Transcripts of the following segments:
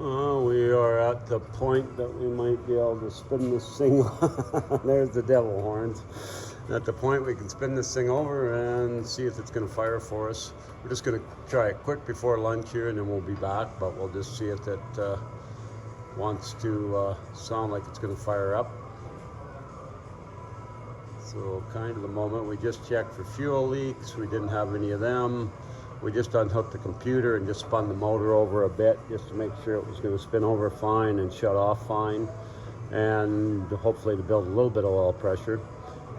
We are at the point that we might be able to spin this thing. There's the devil horns. At the point we can spin this thing over and see if it's going to fire for us. We're just going to try it quick before lunch here, and then we'll be back. But we'll just see if it wants to sound like it's going to fire up. So kind of the moment we just checked for fuel leaks. We didn't have any of them. We just unhooked the computer and just spun the motor over a bit just to make sure it was going to spin over fine and shut off fine, and hopefully to build a little bit of oil pressure.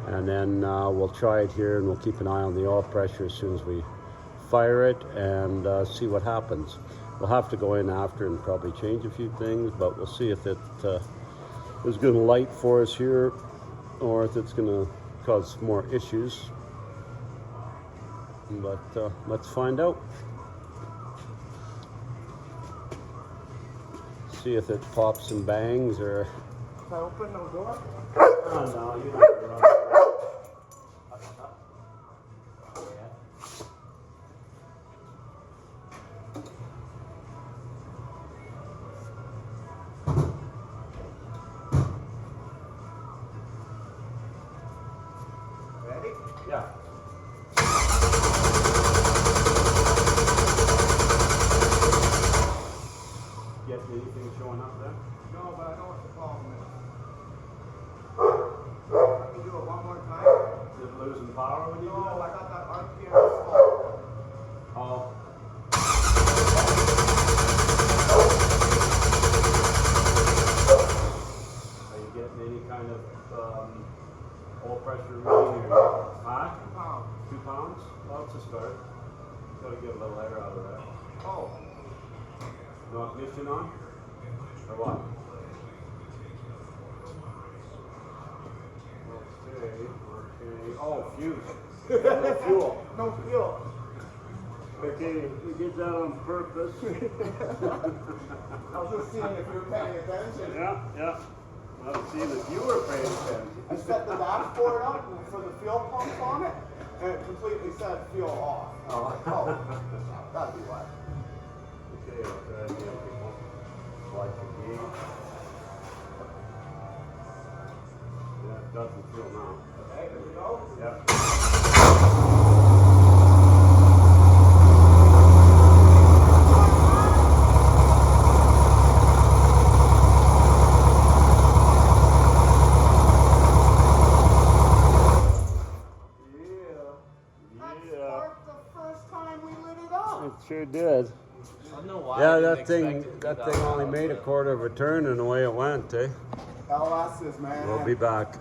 And then we'll try it here, and we'll keep an eye on the oil pressure as soon as we fire it and see what happens. We'll have to go in after and probably change a few things, but we'll see if it is going to light for us here or if it's going to cause more issues. But let's find out. See if it pops and bangs or. If I open the door? Oh no, you don't run. Ready? Yeah. Get anything showing up there? No, but I know what the problem is. Let me do it one more time. Is it losing power when you do No, that? I got that RPM slow. Oh. Are you getting any kind of oil pressure reading or huh? 2 pounds. 2 pounds? Well, that's a start. Gotta get a little air out of that. Oh. No ignition on? Or what? Okay. Oh, fuse. No fuel. No fuel. Okay, we did that on purpose. I was just seeing if you were paying attention. Yeah. I was seeing if you were paying attention. I set the dashboard up for the fuel pumps on it, and it completely said fuel off. Oh, that'd be why. Okay, I'll try it again, people. Like the gauge. Yeah, it doesn't feel now. Okay, here we go. Yep. Sparked the first time we lit it up. It sure did. I don't know why. Yeah, I didn't that thing expect it to be only made a quarter of a turn, and away it went, eh? LS's, man. We'll be back.